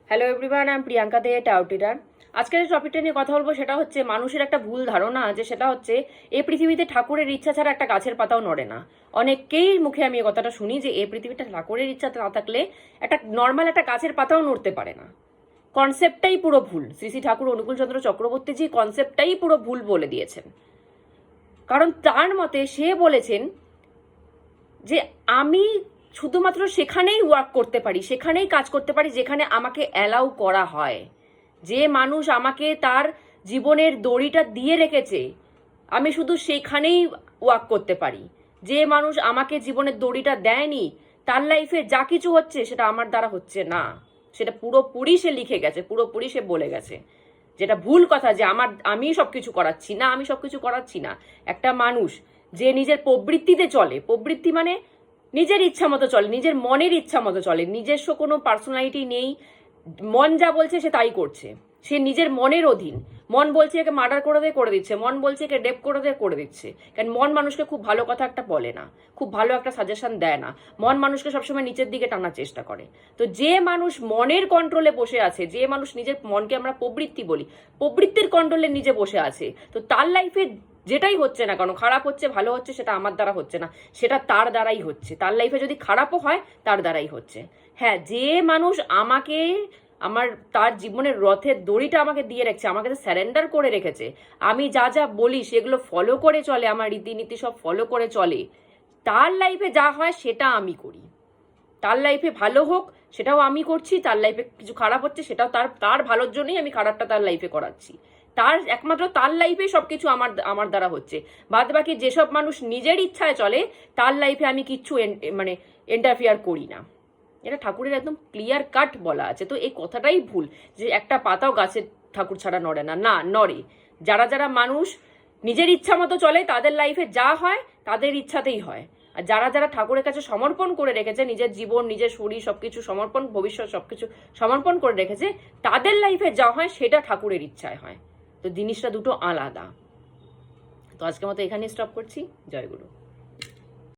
Hello everyone, আমি প্রিয়াঙ্কা দে টাউটিরার। আজকে যে টপিকটা নিয়ে কথা বলবো সেটা হচ্ছে মানুষের একটা ভুল ধারণা, যে সেটা হচ্ছে এই পৃথিবীতে ঠাকুরের ইচ্ছা ছাড়া একটা গাছের পাতাও নড়ে না। অনেকেই মুখে আমি এই কথাটা শুনি যে এই পৃথিবীটা ঠাকুরের ইচ্ছা না থাকলে একটা নর্মাল একটা গাছের পাতাও নড়তে পারে না। কনসেপ্টটাই পুরো ভুল। শ্রী শ্রী ঠাকুর অনুকূলচন্দ্র চক্রবর্তীজি কনসেপ্টটাই পুরো ভুল বলে দিয়েছেন। কারণ তার মতে সে বলেছেন যে আমি শুধুমাত্র সেখানেই ওয়ার্ক করতে পারি, সেখানেই কাজ করতে পারি যেখানে আমাকে অ্যালাউ করা হয়। যে মানুষ আমাকে তার জীবনের দড়িটা দিয়ে রেখেছে, আমি শুধু সেখানেই ওয়ার্ক করতে পারি। যে মানুষ আমাকে জীবনের দড়িটা দেয়নি, তার লাইফে যা কিছু হচ্ছে সেটা আমার দ্বারা হচ্ছে না। সেটা পুরোপুরি সে লিখে গেছে, পুরোপুরি সে বলে গেছে। যেটা ভুল কথা যে আমি সবকিছু করাচ্ছি না, আমি সবকিছু করাচ্ছি না। একটা মানুষ যে নিজের প্রবৃত্তিতে চলে, প্রবৃত্তি মানে নিজের ইচ্ছা মতো চলে, নিজের মনের ইচ্ছা মতো চলে, নিজস্ব কোনো পার্সোনালিটি নেই, মন যা বলছে সে তাই করছে, সে নিজের মনের অধীন। মন বলছে একে মার্ডার করে দিচ্ছে, মন বলছে একে রেপ করে দিচ্ছে। কারণ মন মানুষকে খুব ভালো কথা একটা বলে না, খুব ভালো একটা সাজেশন দেয় না। মন মানুষকে সবসময় নিচের দিকে টানার চেষ্টা করে। তো যে মানুষ মনের কন্ট্রোলে বসে আছে, যে মানুষ নিজের মনকে আমরা প্রবৃত্তি বলি, প্রবৃত্তির কন্ট্রোলে নিজে বসে আছে, তো তার লাইফে যেটাই হচ্ছে না কেন, খারাপ হচ্ছে ভালো হচ্ছে, সেটা আমার দ্বারা হচ্ছে না, সেটা তার দ্বারাই হচ্ছে। তার লাইফে যদি খারাপও হয় তার দ্বারাই হচ্ছে। হ্যাঁ, যে মানুষ আমাকে তার জীবনের রথের দড়িটা আমাকে দিয়ে রেখেছে, আমাকে স্যারেন্ডার করে রেখেছে, আমি যা যা বলি সেগুলো ফলো করে চলে, আমার রীতিনীতি সব ফলো করে চলে, তার লাইফে যা হয় সেটা আমি করি। তার লাইফে ভালো হোক সেটাও আমি করছি, তার লাইফে কিছু খারাপ হচ্ছে সেটাও তার ভালোর জন্যই আমি খারাপটা তার লাইফে করাচ্ছি। একমাত্র তার লাইফে সবকিছু আমার দ্বারা হচ্ছে। বাদ বাকি যেসব মানুষ নিজের ইচ্ছায় চলে, তার লাইফে আমি কিচ্ছু ইন্টারফিয়ার করি না। এটা ঠাকুরের একদম ক্লিয়ার কাট বলা আছে। তো এই কথাটাই ভুল যে একটা পাতাও গাছের ঠাকুর ছাড়া নড়ে না। না, নড়ে। যারা মানুষ নিজের ইচ্ছা মতো চলে, তাদের লাইফে যা হয় তাদের ইচ্ছাতেই হয়। আর যারা ঠাকুরের কাছে সমর্পণ করে রেখেছে, নিজের জীবন, নিজের শরীর সবকিছু সমর্পণ, ভবিষ্যৎ সবকিছু সমর্পণ করে রেখেছে, তাদের লাইফে যা হয় সেটা ঠাকুরের ইচ্ছায় হয়। তো জিনিসটা দুটো আলাদা। তো আজকের মতো এখানেই স্টপ করছি। জয় গুরু।